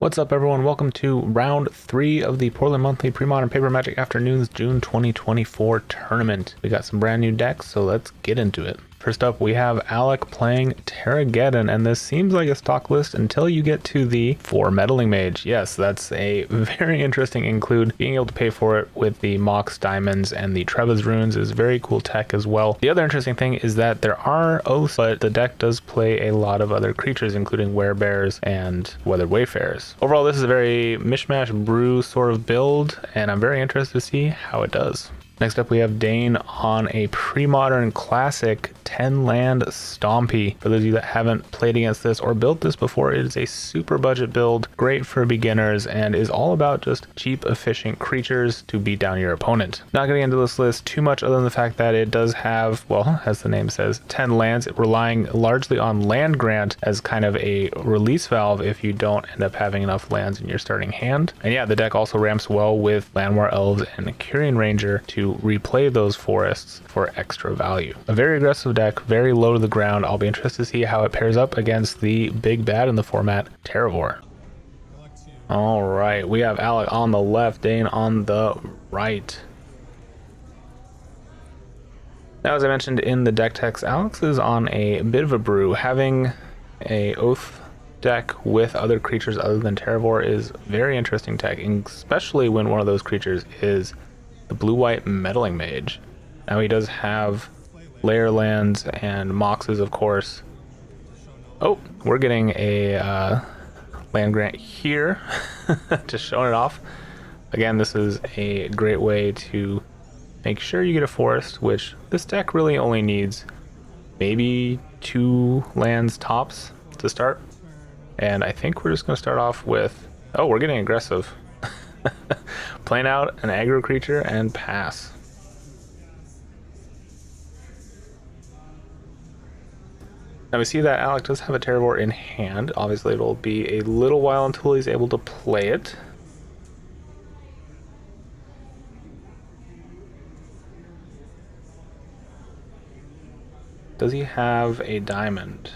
What's up, everyone? Welcome to round 3 of the Portland Monthly Premodern Paper Magic Afternoons June 2024 tournament. We got some brand new decks, so let's get into it. First up, we have Alec playing Terrageddon, and this seems like a stock list until you get to the 4 Meddling Mage. Yes, that's a very interesting include. Being able to pay for it with the Mox Diamonds and the Treva's Runes is very cool tech as well. The other interesting thing is that there are oaths, but the deck does play a lot of other creatures, including Werebears and Weathered Wayfarers. Overall, this is a very mishmash brew sort of build, and I'm very interested to see how it does. Next up, we have Dane on a Premodern Classic 10 Land Stompy. For those of you that haven't played against this or built this before, it is a super budget build, great for beginners, and is all about just cheap, efficient creatures to beat down your opponent. Not getting into this list too much other than the fact that it does have, well, as the name says, 10 lands, relying largely on land grant as kind of a release valve if you don't end up having enough lands in your starting hand. And yeah, the deck also ramps well with Landwar Elves and Curian Ranger to replay those forests for extra value. A very aggressive deck, very low to the ground. I'll be interested to see how it pairs up against the big bad in the format, Terravor. All right, we have Alec on the left, Dane on the right. Now, as I mentioned in the deck text, Alex is on a bit of a brew. Having a Oath deck with other creatures other than Terravor is very interesting tech, especially when one of those creatures is the blue-white Meddling Mage. Now he does have layer lands and moxes, of course. Oh, we're getting a land grant here. Just showing it off. Again, this is a great way to make sure you get a forest, which this deck really only needs maybe 2 lands tops to start. And I think we're just going to start off with... Oh, we're getting aggressive. Playing out an aggro creature and pass. Now we see that Alec does have a Terravor in hand. Obviously it'll be a little while until he's able to play it. Does he have a diamond?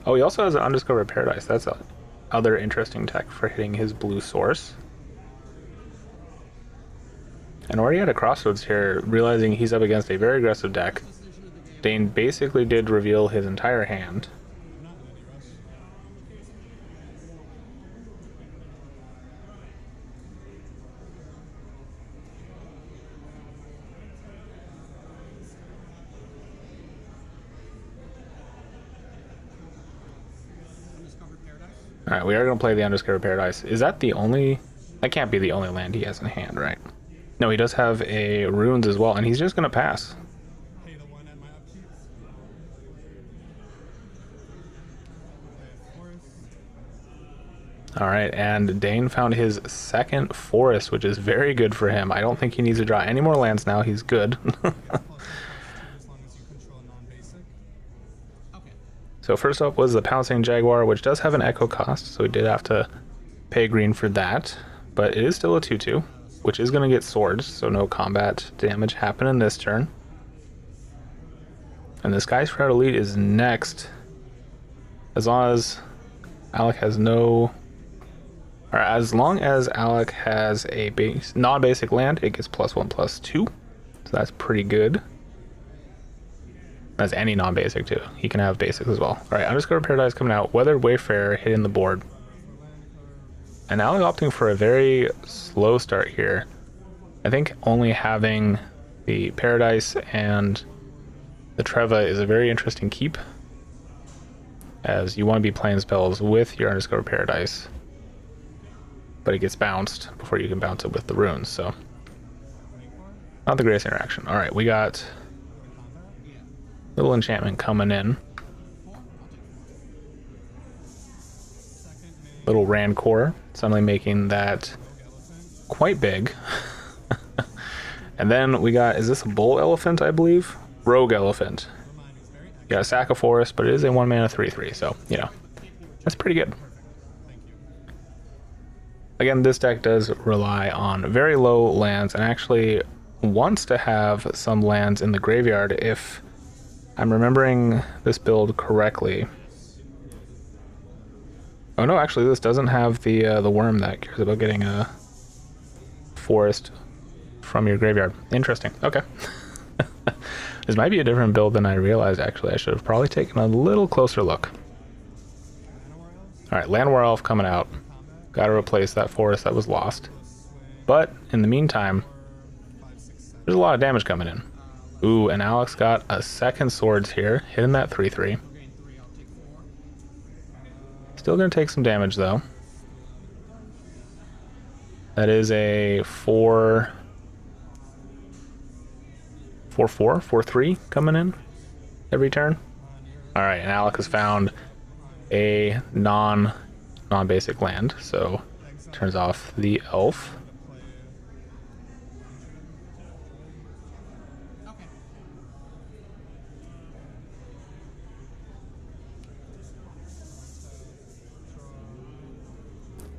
Oh, he also has an Undiscovered Paradise. That's other interesting tech for hitting his blue source. And already at a crossroads here, realizing he's up against a very aggressive deck. Dane basically did reveal his entire hand. Alright, we are going to play the Undiscovered Paradise. Is that the only... That can't be the only land he has in hand, right? No, he does have a runes as well, and he's just going to pass. All right, and Dane found his second forest, which is very good for him. I don't think he needs to draw any more lands now. He's good. So first up was the Pouncing Jaguar, which does have an echo cost, so we did have to pay green for that. But it is still a 2/2. Which is going to get swords, so no combat damage happening this turn. And the Sky Sprout Elite is next. As long as Alec has no... Or as long as Alec has a base, non-basic land, it gets +1/+2. So that's pretty good. As any non-basic too. He can have basics as well. Alright, Undiscovered Paradise coming out. Weathered Wayfarer hitting the board. And Alec opting for a very slow start here. I think only having the Paradise and the Treva is a very interesting keep, as you want to be playing spells with your Undiscovered Paradise, but it gets bounced before you can bounce it with the runes, so not the greatest interaction. Alright, we got little enchantment coming in. Little Rancor, suddenly making that quite big. And then we got, is this a Bull Elephant, I believe? Rogue Elephant. You got a sack of forest, but it is a 1-mana 3/3, so, you know, that's pretty good. Again, this deck does rely on very low lands and actually wants to have some lands in the graveyard if I'm remembering this build correctly. Oh no, actually this doesn't have the worm that cares about getting a forest from your graveyard. Interesting. Okay. This might be a different build than I realized, actually. I should have probably taken a little closer look. Alright, Land War Elf coming out. Gotta replace that forest that was lost. But, in the meantime, there's a lot of damage coming in. Ooh, and Alex got a second swords here, hitting that 3/3. Still gonna take some damage, though. That is a 4-3 coming in every turn. Alright, and Alec has found a non-basic land, so turns off the elf.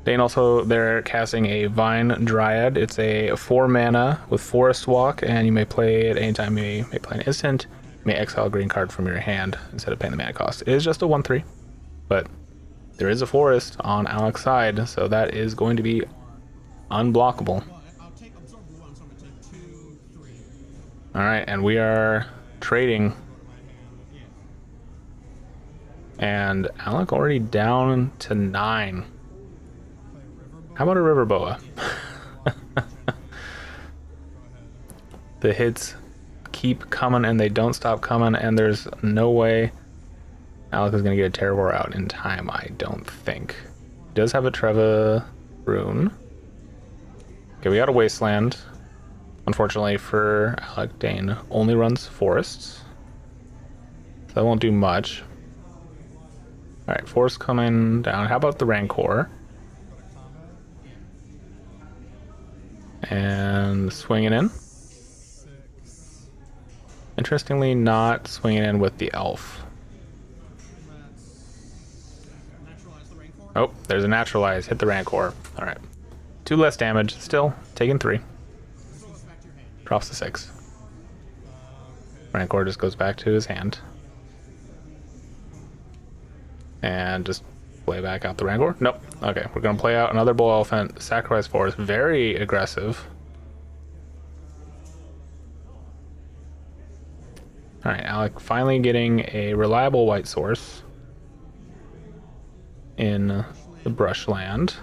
Dane also, they're casting a Vine Dryad. It's a 4 mana with Forest Walk, and you may play it anytime you may play an instant. You may exile a green card from your hand instead of paying the mana cost. It is just a 1/3, but there is a forest on Alex's side, so that is going to be unblockable. Alright, and we are trading. And Alec already down to 9. How about a River Boa? The hits keep coming and they don't stop coming, and there's no way Alec is going to get a Terror out in time, I don't think. He does have a Treva rune. Okay, we got a Wasteland. Unfortunately for Alec, Dane only runs forests. So that won't do much. Alright, forest coming down. How about the Rancor? And swinging in. Interestingly, not swinging in with the elf. Oh, there's a naturalize. Hit the Rancor. Alright. 2 less damage. Still taking 3. Drops to 6. Rancor just goes back to his hand. And just play back out the Rancor. Nope. Okay, we're going to play out another Bull Elephant. Sacrifice Forest. Very aggressive. Alright, Alec finally getting a reliable white source in the Brushland.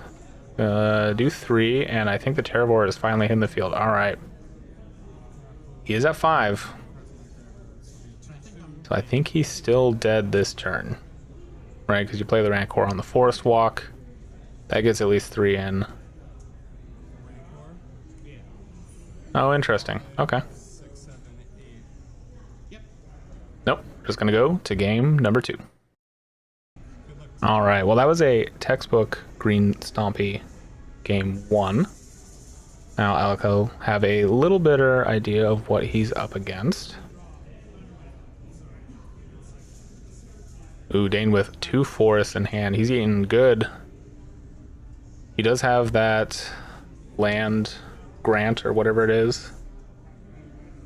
Do 3, and I think the Terravor is finally hitting the field. Alright. He is at 5. So I think he's still dead this turn. Right, because you play the Rancor on the Forest Walk. That gets at least 3 in. Oh, interesting. Okay. Nope, just gonna go to game number 2. Alright, well that was a textbook Green Stompy game 1. Now Alec will have a little better idea of what he's up against. Ooh, Dane with 2 forests in hand. He's getting good. He does have that land grant or whatever it is.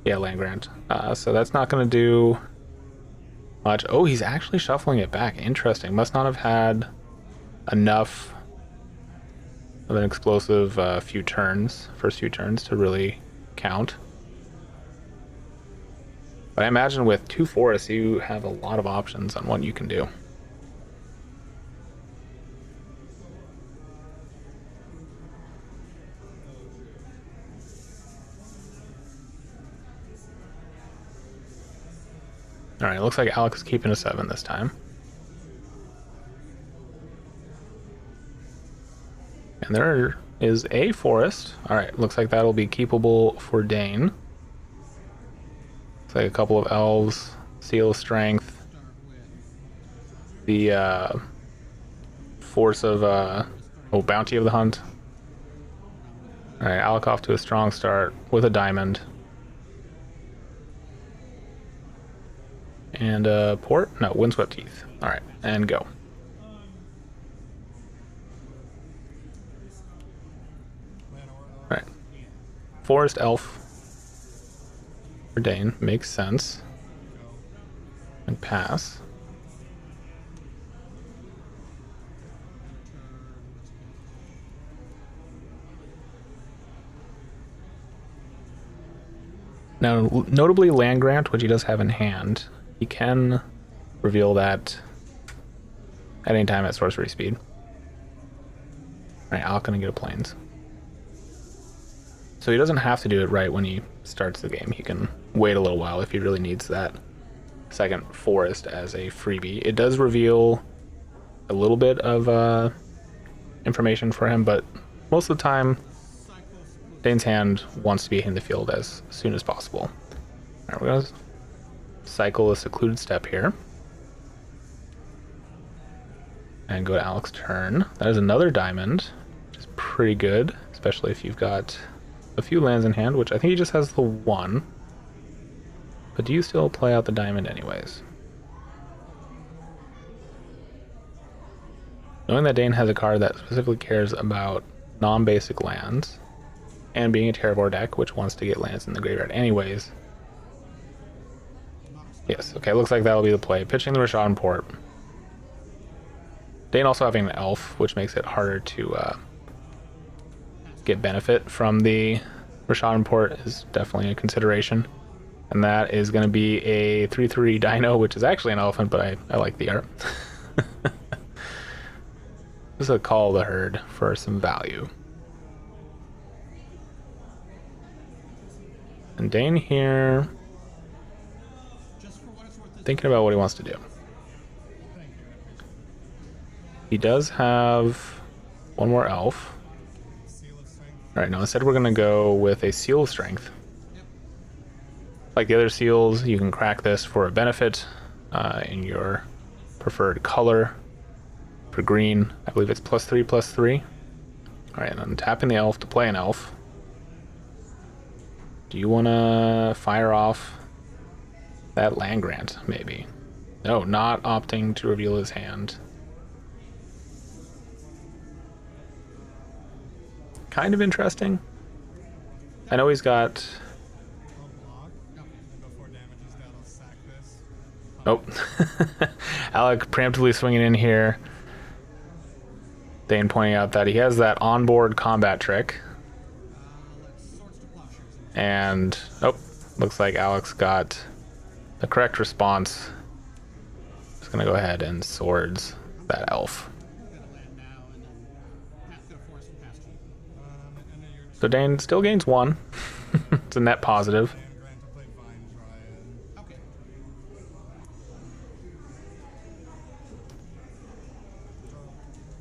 Yeah, land grant. So that's not going to do much. Oh, he's actually shuffling it back. Interesting. Must not have had enough of an explosive first few turns to really count. But I imagine with 2 forests, you have a lot of options on what you can do. Alright, looks like Alex is keeping a 7 this time. And there is a forest. Alright, looks like that'll be keepable for Dane. Looks like a couple of elves, Seal of Strength, the Force of Bounty of the Hunt. Alright, Alec off to a strong start with a diamond. And port? No, Windswept Teeth. Alright, and go. Alright. Forest Elf for Dane. Makes sense. And pass. Now, notably Land Grant, which he does have in hand, he can reveal that at any time at sorcery speed. Alright, Alec gonna get a Plains. So he doesn't have to do it right when he starts the game. He can wait a little while if he really needs that second forest as a freebie. It does reveal a little bit of information for him, but most of the time, Dane's hand wants to be in the field as soon as possible. Alright, we're gonna cycle a Secluded Step here. And go to Alec's turn. That is another diamond, which is pretty good, especially if you've got a few lands in hand, which I think he just has the one. But do you still play out the diamond anyways? Knowing that Dane has a card that specifically cares about non-basic lands, and being a Terravore deck, which wants to get lands in the graveyard anyways. Yes, okay, looks like that'll be the play. Pitching the Rashad Port. Dane also having an elf, which makes it harder to get benefit from the Rashad Port is definitely a consideration. And that is going to be a 3/3 Dino, which is actually an elephant, but I like the art. Just a Call the Herd for some value. And Dane here, thinking about what he wants to do. He does have one more elf. Alright, now instead we're going to go with a Seal of Strength. Like the other seals, you can crack this for a benefit in your preferred color. For green, I believe it's +3/+3. Alright, and I'm tapping the elf to play an elf. Do you want to fire off that Land Grant, maybe? No, not opting to reveal his hand. Kind of interesting. I know he's got... Oh. Alec preemptively swinging in here. Dane pointing out that he has that onboard combat trick. And, oh, looks like Alex got the correct response. Just gonna go ahead and swords that elf. So Dane still gains one. It's a net positive.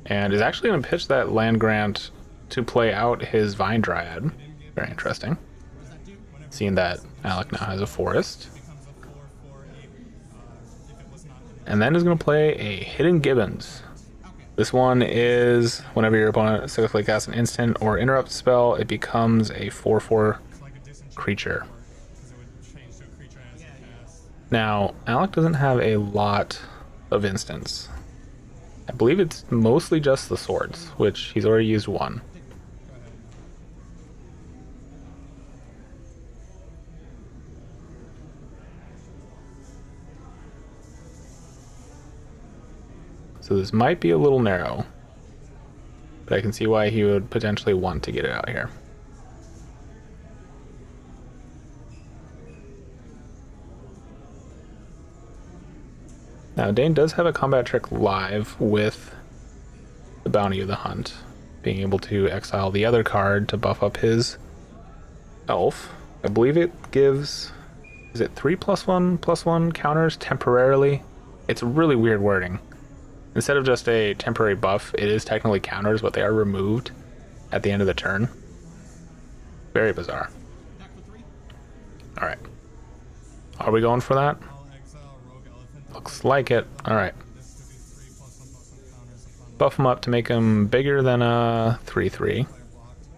And is actually going to pitch that Land Grant to play out his Vine Dryad. Very interesting. Seeing that Alec now has a forest. And then is going to play a Hidden Gibbons. This one is whenever your opponent successfully casts an instant or interrupt spell, it becomes a 4/4 creature. Now, Alec doesn't have a lot of instants. I believe it's mostly just the swords, which he's already used one. So this might be a little narrow, but I can see why he would potentially want to get it out here. Now Dane does have a combat trick live with the Bounty of the Hunt, being able to exile the other card to buff up his elf. I believe it gives, is it 3+1/+1 counters temporarily? It's really weird wording. Instead of just a temporary buff, it is technically counters, but they are removed at the end of the turn. Very bizarre. Alright. Are we going for that? Looks like it. Alright. Buff him up to make him bigger than a 3/3.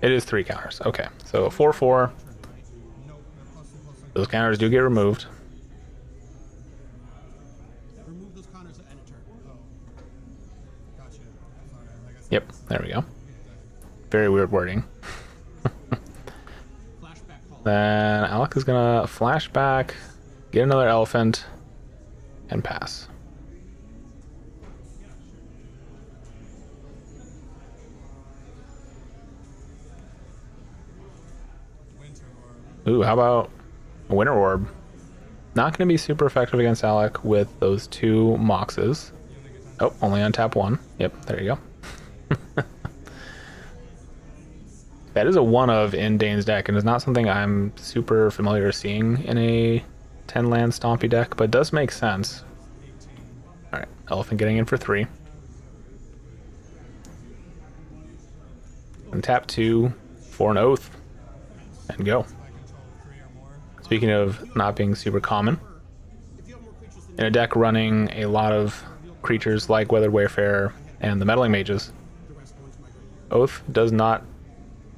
It is 3 counters. Okay, so 4/4. Those counters do get removed. Yep, there we go. Very weird wording. Then Alec is gonna flashback, get another elephant, and pass. Ooh, how about A Winter Orb. Not going to be super effective against Alec with those 2 Moxes. Oh, only on tap 1. Yep, there you go. That is a one of in Dane's deck, and is not something I'm super familiar seeing in a 10 land Stompy deck, but it does make sense. Alright, Elephant getting in for 3. And tap 2 for an Oath. And go. Speaking of not being super common, in a deck running a lot of creatures like Weathered Wayfarer and the Meddling Mages, Oath does not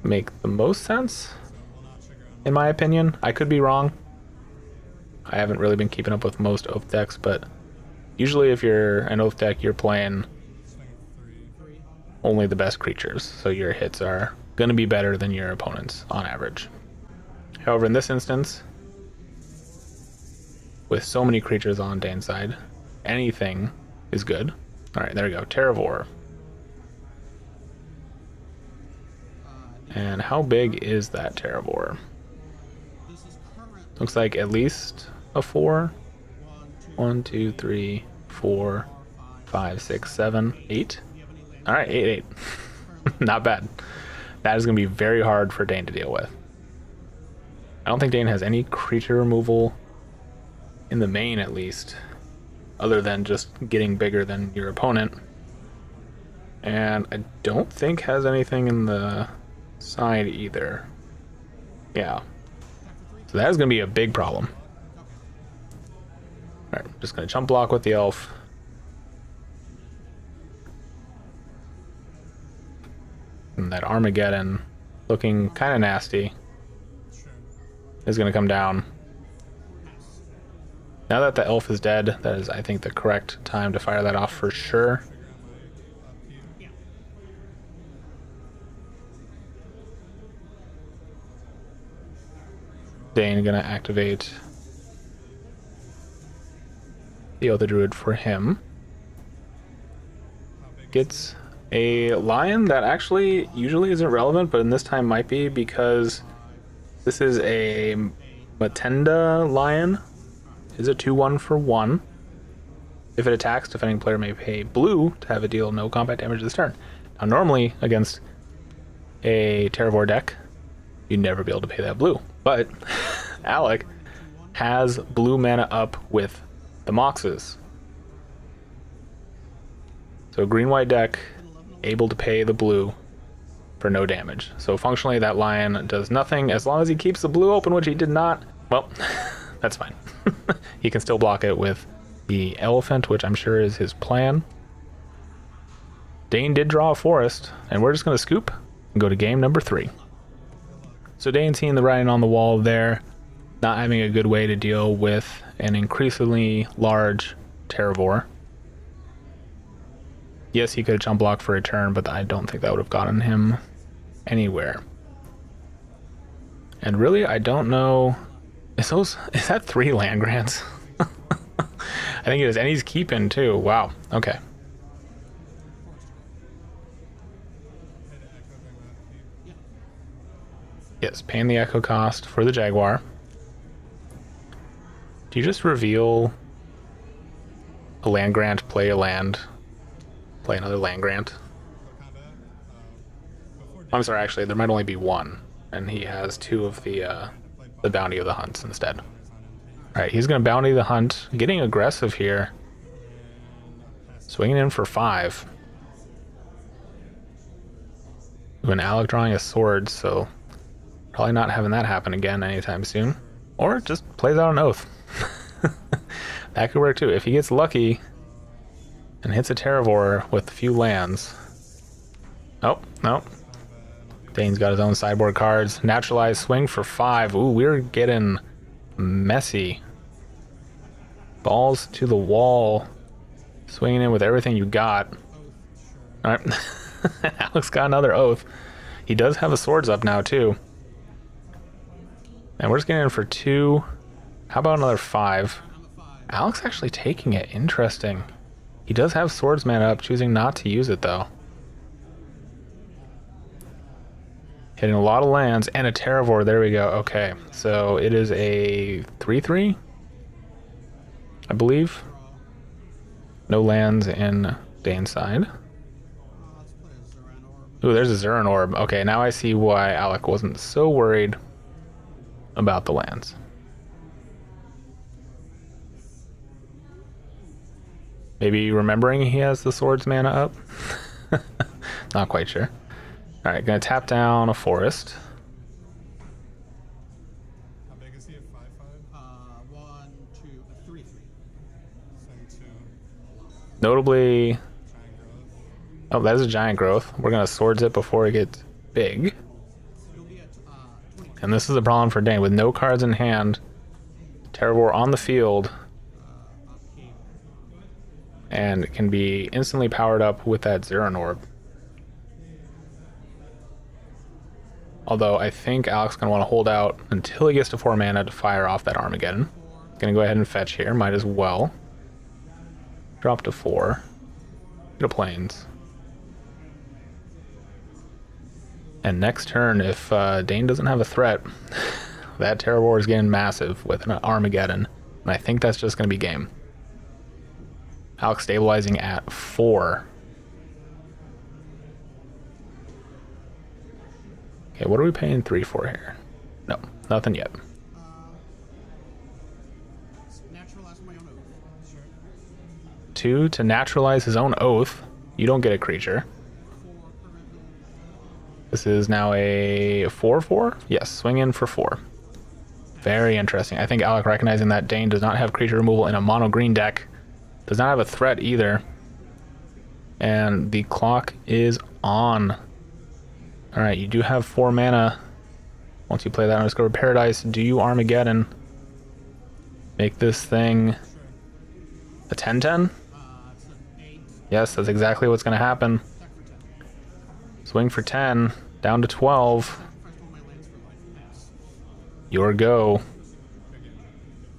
make the most sense, in my opinion. I could be wrong. I haven't really been keeping up with most Oath decks, but usually if you're an Oath deck, you're playing only the best creatures, so your hits are going to be better than your opponents on average. However, in this instance, with so many creatures on Dane's side, anything is good. Alright, there we go. Terravor. And how big is that Terravor? Looks like at least a 4. 1, 2, 3, 4, 5, 6, 7, 8. Alright, 8. Not bad. That is going to be very hard for Dane to deal with. I don't think Dane has any creature removal in the main, at least, other than just getting bigger than your opponent. And I don't think has anything in the side either. Yeah. So that is going to be a big problem. Alright, just going to chump block with the elf. And that Armageddon, looking kind of nasty, is going to come down. Now that the elf is dead, that is, I think, the correct time to fire that off for sure. Dane gonna activate the Other Druid for him. Gets a lion that actually usually isn't relevant, but in this time might be, because this is a Matenda lion. Is a 2/1 for 1. If it attacks, defending player may pay blue to have it deal no combat damage this turn. Now, normally against a Terravor deck, you'd never be able to pay that blue. But Alec has blue mana up with the Moxes. So green-white deck, able to pay the blue for no damage. So functionally that lion does nothing as long as he keeps the blue open, which he did not. Well, that's fine. He can still block it with the elephant, which I'm sure is his plan. Dane did draw a forest, and we're just going to scoop and go to game number 3. So Dane seeing the writing on the wall there, not having a good way to deal with an increasingly large Terravor. Yes, he could have chump blocked for a turn, but I don't think that would have gotten him anywhere. And really, I don't know... Is that 3 land grants? I think it is, and he's keeping too. Wow, okay. Yes, paying the echo cost for the Jaguar. Do you just reveal a land grant, play a land, play another land grant? I'm sorry, actually, there might only be 1, and he has 2 of the Bounty of the Hunts instead. Alright, he's going to Bounty the Hunt, getting aggressive here. Swinging in for 5. When Alec drawing a sword, so probably not having that happen again anytime soon. Or just plays out an Oath. That could work too. If he gets lucky and hits a Terravor with a few lands. Oh, no. Dane's got his own sideboard cards. Naturalized swing for 5. Ooh, we're getting messy. Balls to the wall. Swinging in with everything you got. Alright. Alex got another Oath. He does have a swords up now too. And we're just getting in for 2. How about another 5? Alex actually taking it. Interesting. He does have swords mana up, choosing not to use it though. Hitting a lot of lands and a Terravore. There we go. Okay, so it is a 3/3, I believe. No lands in Dane's side. Ooh, there's a Zuran Orb. Okay, now I see why Alec wasn't so worried about the lands. Maybe remembering he has the Swords mana up? Not quite sure. Alright, gonna tap down a forest. How big is he? A 5/5? 1, 2, 3, 3. Send 2. Notably, Giant growth. oh, that's a giant growth. We're gonna Swords it before it gets big. You'll be at 20. And this is a problem for Dane. With no cards in hand, Terravore on the field, Upkeep. and it can be instantly powered up with that Zuran Orb. Although I think Alec's going to want to hold out until he gets to 4 mana to fire off that Armageddon. Going to go ahead and fetch here, might as well. Drop to 4. Get a Plains. And next turn, if Dane doesn't have a threat, that Terravore is getting massive with an Armageddon. And I think that's just going to be game. Alec stabilizing at 4. Okay, what are we paying 3 for here? No, nothing yet. Naturalize my own oath. Sure. 2 to naturalize his own oath. You don't get a creature. 4 currently. This is now a 4/4? Yes, swing in for 4. Very interesting. I think Alec recognizing that Dane does not have creature removal in a mono green deck. Does not have a threat either. And the clock is on. Alright, you do have 4 mana. Once you play that Undiscovered Paradise, do you Armageddon? Make this thing a 10/10? It's an 8. Yes, that's exactly what's going to happen. Attack for 10. Swing for 10, down to 12. Sacrifice all my lands for life. Pass. Your go.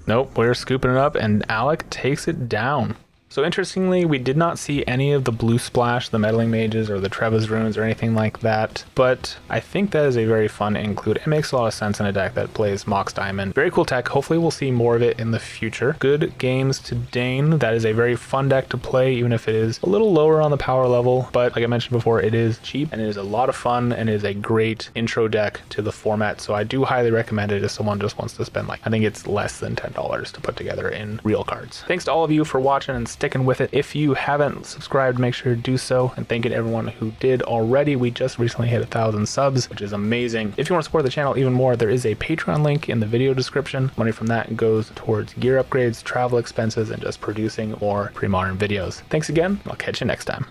Nope, we're scooping it up, and Alec takes it down. So interestingly, we did not see any of the blue splash, the meddling mages, or the Treva's runes, or anything like that. But I think that is a very fun include. It makes a lot of sense in a deck that plays Mox Diamond. Very cool tech. Hopefully we'll see more of it in the future. Good games to Dane. That is a very fun deck to play, even if it is a little lower on the power level. But like I mentioned before, it is cheap, and it is a lot of fun, and it is a great intro deck to the format. So I do highly recommend it if someone just wants to spend, like, I think it's less than $10 to put together in real cards. Thanks to all of you for watching and sticking with it. If you haven't subscribed, make sure to do so, and thank you to everyone who did already. We just recently hit 1,000 subs, which is amazing. If you want to support the channel even more, there is a Patreon link in the video description. Money from that goes towards gear upgrades, travel expenses, and just producing more pre-modern videos. Thanks again. I'll catch you next time.